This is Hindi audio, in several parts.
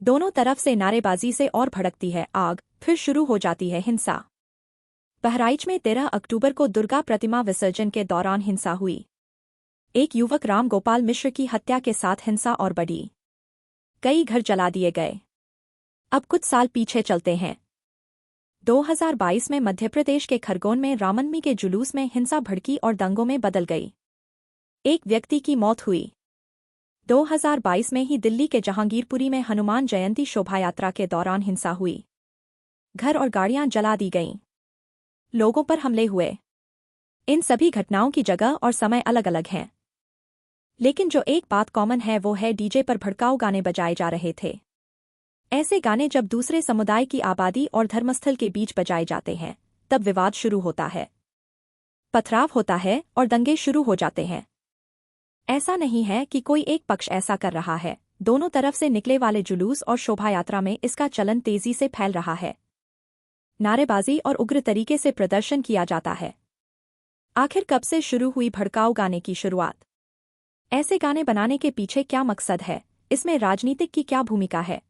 दोनों तरफ से नारेबाजी से और भड़कती है आग, फिर शुरू हो जाती है हिंसा। बहराइच में 13 अक्टूबर को दुर्गा प्रतिमा विसर्जन के दौरान हिंसा हुई। एक युवक राम गोपाल मिश्र की हत्या के साथ हिंसा और बढ़ी। कई घर जला दिए गए। अब कुछ साल पीछे चलते हैं। 2022 में मध्य प्रदेश के खरगोन में रामनवमी के जुलूस में हिंसा भड़की और दंगों में बदल गई। एक व्यक्ति की मौत हुई। 2022 में ही दिल्ली के जहांगीरपुरी में हनुमान जयंती शोभायात्रा के दौरान हिंसा हुई। घर और गाड़ियां जला दी गईं। लोगों पर हमले हुए। इन सभी घटनाओं की जगह और समय अलग अलग हैं, लेकिन जो एक बात कॉमन है वो है डीजे पर भड़काऊ गाने बजाए जा रहे थे। ऐसे गाने जब दूसरे समुदाय की आबादी और धर्मस्थल के बीच बजाए जाते हैं तब विवाद शुरू होता है, पथराव होता है और दंगे शुरू हो जाते हैं। ऐसा नहीं है कि कोई एक पक्ष ऐसा कर रहा है, दोनों तरफ से निकले वाले जुलूस और शोभायात्रा में इसका चलन तेजी से फैल रहा है। नारेबाजी और उग्र तरीके से प्रदर्शन किया जाता है। आखिर कब से शुरू हुई भड़काऊ गाने की शुरुआत? ऐसे गाने बनाने के पीछे क्या मकसद है? इसमें राजनीतिक की क्या भूमिका है?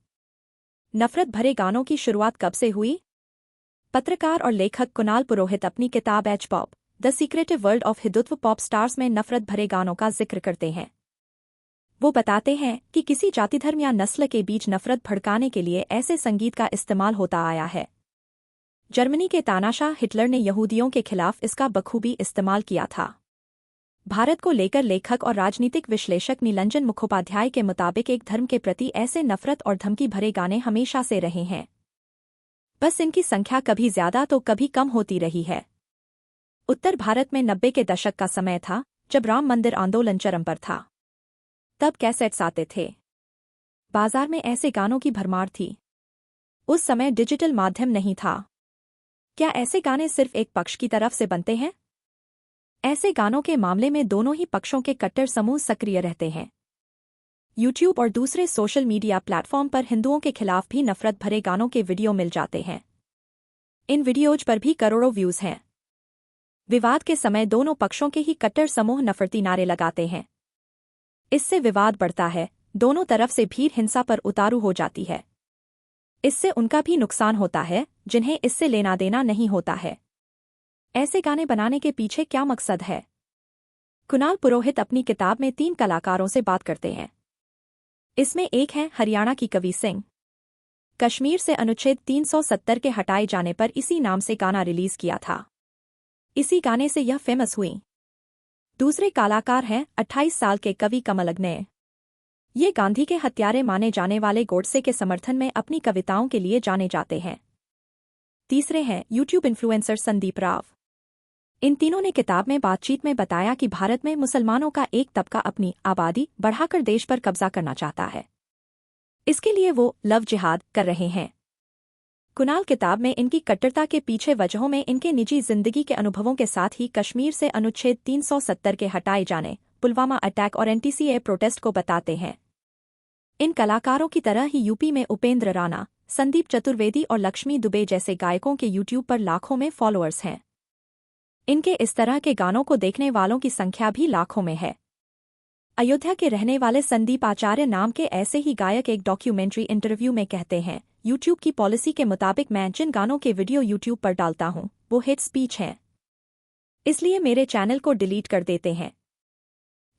नफरत भरे गानों की शुरुआत कब से हुई? पत्रकार और लेखक कुणाल पुरोहित अपनी किताब H pop the secretive world of Hindutva pop stars में नफरत भरे गानों का जिक्र करते हैं। वो बताते हैं कि किसी जाति धर्म या नस्ल के बीच नफरत भड़काने के लिए ऐसे संगीत का इस्तेमाल होता आया है। जर्मनी के तानाशाह हिटलर ने यहूदियों के खिलाफ इसका बखूबी इस्तेमाल किया था। भारत को लेकर लेखक और राजनीतिक विश्लेषक नीलंजन मुखोपाध्याय के मुताबिक एक धर्म के प्रति ऐसे नफरत और धमकी भरे गाने हमेशा से रहे हैं, बस इनकी संख्या कभी ज्यादा तो कभी कम होती रही है। उत्तर भारत में 90 के दशक का समय था जब राम मंदिर आंदोलन चरम पर था। तब कैसेट्स आते थे। बाजार में ऐसे गानों की भरमार थी। उस समय डिजिटल माध्यम नहीं था। क्या ऐसे गाने सिर्फ एक पक्ष की तरफ से बनते हैं? ऐसे गानों के मामले में दोनों ही पक्षों के कट्टर समूह सक्रिय रहते हैं। यूट्यूब और दूसरे सोशल मीडिया प्लेटफॉर्म पर हिंदुओं के खिलाफ भी नफरत भरे गानों के वीडियो मिल जाते हैं। इन वीडियोज पर भी करोड़ों व्यूज हैं। विवाद के समय दोनों पक्षों के ही कट्टर समूह नफरती नारे लगाते हैं। इससे विवाद बढ़ता है, दोनों तरफ से भीड़ हिंसा पर उतारू हो जाती है। इससे उनका भी नुकसान होता है जिन्हें इससे लेना देना नहीं होता है। ऐसे गाने बनाने के पीछे क्या मकसद है? कुणाल पुरोहित अपनी किताब में 3 कलाकारों से बात करते हैं। इसमें एक है हरियाणा की कवि सिंह। कश्मीर से अनुच्छेद 370 के हटाए जाने पर इसी नाम से गाना रिलीज किया था। इसी गाने से यह फेमस हुई। दूसरे कलाकार हैं 28 साल के कवि कमल अग्नेय। ये गांधी के हत्यारे माने जाने वाले गोडसे के समर्थन में अपनी कविताओं के लिए जाने जाते हैं। तीसरे हैं यूट्यूब इन्फ्लुएंसर संदीप राव। इन तीनों ने किताब में बातचीत में बताया कि भारत में मुसलमानों का एक तबका अपनी आबादी बढ़ाकर देश पर कब्जा करना चाहता है। इसके लिए वो लव जिहाद कर रहे हैं। कुणाल किताब में इनकी कट्टरता के पीछे वजहों में इनके निजी जिंदगी के अनुभवों के साथ ही कश्मीर से अनुच्छेद 370 के हटाए जाने, पुलवामा अटैक और एनटीसीए प्रोटेस्ट को बताते हैं। इन कलाकारों की तरह ही यूपी में उपेंद्र राणा, संदीप चतुर्वेदी और लक्ष्मी दुबे जैसे गायकों के यूट्यूब पर लाखों में फॉलोअर्स हैं। इनके इस तरह के गानों को देखने वालों की संख्या भी लाखों में है। अयोध्या के रहने वाले संदीप आचार्य नाम के ऐसे ही गायक एक डॉक्यूमेंट्री इंटरव्यू में कहते हैं, यूट्यूब की पॉलिसी के मुताबिक मैं जिन गानों के वीडियो यूट्यूब पर डालता हूं वो हेट स्पीच हैं, इसलिए मेरे चैनल को डिलीट कर देते हैं।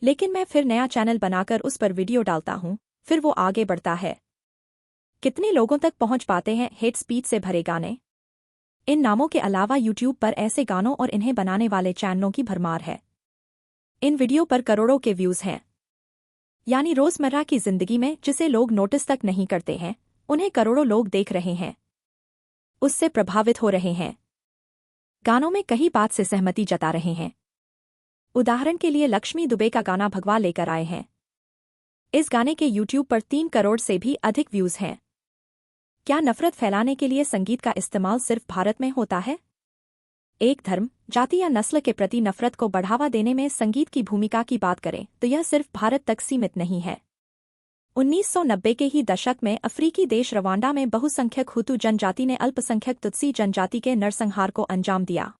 लेकिन मैं फिर नया चैनल बनाकर उस पर वीडियो डालता हूं, फिर वो आगे बढ़ता है। कितने लोगों तक पहुंच पाते हैं हेट स्पीच से भरे गाने? इन नामों के अलावा यूट्यूब पर ऐसे गानों और इन्हें बनाने वाले चैनलों की भरमार है। इन वीडियो पर करोड़ों के व्यूज हैं। यानी रोजमर्रा की जिंदगी में जिसे लोग नोटिस तक नहीं करते हैं उन्हें करोड़ों लोग देख रहे हैं, उससे प्रभावित हो रहे हैं, गानों में कहीं बात से सहमति जता रहे हैं। उदाहरण के लिए लक्ष्मी दुबे का गाना भगवा लेकर आए हैं। इस गाने के यूट्यूब पर 3 करोड़ से भी अधिक व्यूज हैं। क्या नफरत फैलाने के लिए संगीत का इस्तेमाल सिर्फ भारत में होता है? एक धर्म, जाति या नस्ल के प्रति नफरत को बढ़ावा देने में संगीत की भूमिका की बात करें तो यह सिर्फ भारत तक सीमित नहीं है। 1990 के ही दशक में अफ्रीकी देश रवांडा में बहुसंख्यक हुतू जनजाति ने अल्पसंख्यक तुत्सी जनजाति के नरसंहार को अंजाम दिया।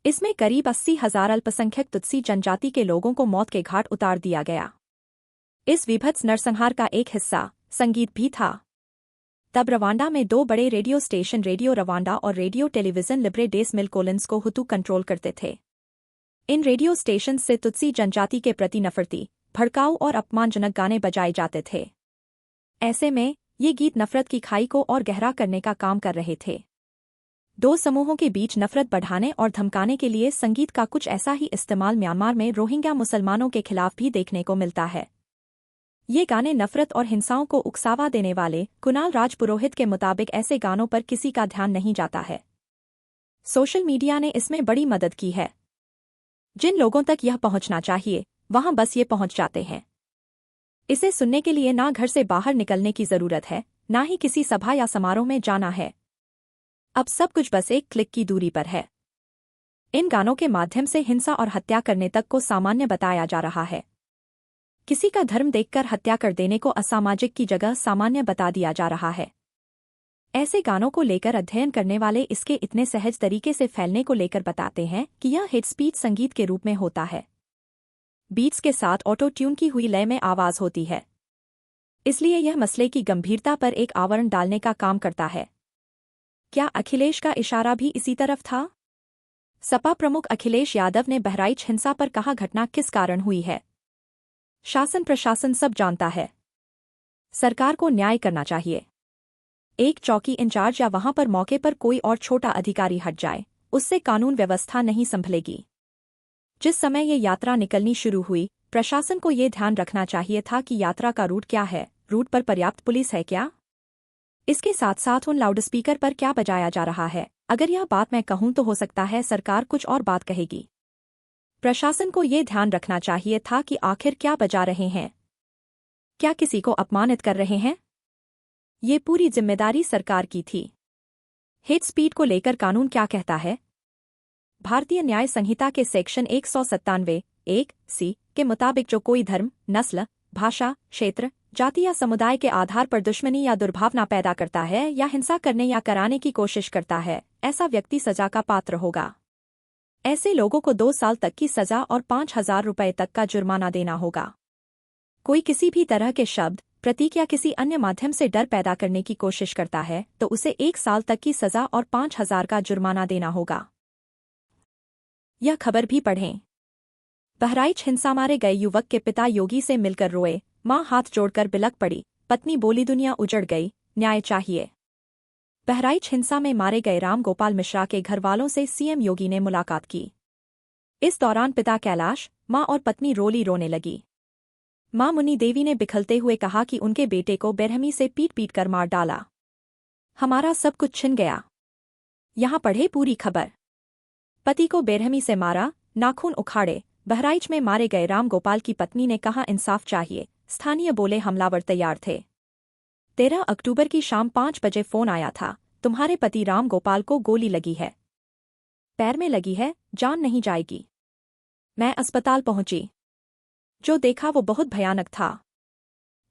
इसमें करीब 80,000 अल्पसंख्यक तुत्सी जनजाति के लोगों को मौत के घाट उतार दिया गया। इस विभत्स नरसंहार का एक हिस्सा संगीत भी था। तब रवांडा में 2 बड़े रेडियो स्टेशन रेडियो रवांडा और रेडियो टेलीविजन लिब्रे डेस मिल कोलिंस को हुतू कंट्रोल करते थे। इन रेडियो स्टेशन से तुत्सी जनजाति के प्रति नफरती, भड़काऊ और अपमानजनक गाने बजाए जाते थे। ऐसे में ये गीत नफरत की खाई को और गहरा करने का काम कर रहे थे। 2 समूहों के बीच नफरत बढ़ाने और धमकाने के लिए संगीत का कुछ ऐसा ही इस्तेमाल म्यांमार में रोहिंग्या मुसलमानों के खिलाफ भी देखने को मिलता है। ये गाने नफरत और हिंसाओं को उकसावा देने वाले कुणाल राजपुरोहित के मुताबिक ऐसे गानों पर किसी का ध्यान नहीं जाता है। सोशल मीडिया ने इसमें बड़ी मदद की है। जिन लोगों तक यह पहुंचना चाहिए वहां बस ये पहुंच जाते हैं। इसे सुनने के लिए ना घर से बाहर निकलने की जरूरत है, ना ही किसी सभा या समारोह में जाना है। अब सब कुछ बस एक क्लिक की दूरी पर है। इन गानों के माध्यम से हिंसा और हत्या करने तक को सामान्य बताया जा रहा है। किसी का धर्म देखकर हत्या कर देने को असामाजिक की जगह सामान्य बता दिया जा रहा है। ऐसे गानों को लेकर अध्ययन करने वाले इसके इतने सहज तरीके से फैलने को लेकर बताते हैं कि यह हेट स्पीच संगीत के रूप में होता है। बीट्स के साथ ऑटो ट्यून की हुई लय में आवाज होती है, इसलिए यह मसले की गंभीरता पर एक आवरण डालने का काम करता है। क्या अखिलेश का इशारा भी इसी तरफ था? सपा प्रमुख अखिलेश यादव ने बहराइच हिंसा पर कहा, घटना किस कारण हुई है शासन प्रशासन सब जानता है, सरकार को न्याय करना चाहिए। एक चौकी इंचार्ज या वहां पर मौके पर कोई और छोटा अधिकारी हट जाए, उससे कानून व्यवस्था नहीं संभलेगी। जिस समय ये यात्रा निकलनी शुरू हुई, प्रशासन को ये ध्यान रखना चाहिए था कि यात्रा का रूट क्या है, रूट पर पर्याप्त पुलिस है क्या, इसके साथ साथ उन लाउडस्पीकर पर क्या बजाया जा रहा है। अगर यह बात मैं कहूं तो हो सकता है सरकार कुछ और बात कहेगी। प्रशासन को ये ध्यान रखना चाहिए था कि आखिर क्या बजा रहे हैं, क्या किसी को अपमानित कर रहे हैं। ये पूरी जिम्मेदारी सरकार की थी। हेट स्पीच को लेकर कानून क्या कहता है? भारतीय न्याय संहिता के सेक्शन 197(1)(c) के मुताबिक जो कोई धर्म, नस्ल, भाषा, क्षेत्र, जाति या समुदाय के आधार पर दुश्मनी या दुर्भावना पैदा करता है या हिंसा करने या कराने की कोशिश करता है, ऐसा व्यक्ति सजा का पात्र होगा। ऐसे लोगों को 2 साल तक की सजा और 5,000 रुपये तक का जुर्माना देना होगा। कोई किसी भी तरह के शब्द, प्रतीक या किसी अन्य माध्यम से डर पैदा करने की कोशिश करता है तो उसे 1 साल तक की सजा और 5,000 का जुर्माना देना होगा। यह खबर भी पढ़ें। बहराइच हिंसा मारे गए युवक के पिता योगी से मिलकर रोए, मां हाथ जोड़कर बिलख पड़ी, पत्नी बोली दुनिया उजड़ गई, न्याय चाहिए। बहराइच हिंसा में मारे गए राम गोपाल मिश्रा के घरवालों से सीएम योगी ने मुलाकात की। इस दौरान पिता कैलाश, मां और पत्नी रोली रोने लगी। मां मुन्नी देवी ने बिखलते हुए कहा कि उनके बेटे को बेरहमी से पीट कर मार डाला। हमारा सब कुछ छिन गया। यहां पढ़े पूरी खबर। पति को बेरहमी से मारा, नाखून उखाड़े। बहराइच में मारे गए राम गोपाल की पत्नी ने कहा, इंसाफ चाहिए। स्थानीय बोले हमलावर तैयार थे। 13 अक्टूबर की शाम 5 बजे फोन आया था, तुम्हारे पति राम गोपाल को गोली लगी है, पैर में लगी है, जान नहीं जाएगी। मैं अस्पताल पहुंची। जो देखा वो बहुत भयानक था।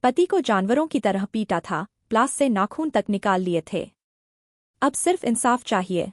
पति को जानवरों की तरह पीटा था, प्लास से नाखून तक निकाल लिए थे। अब सिर्फ इंसाफ चाहिए।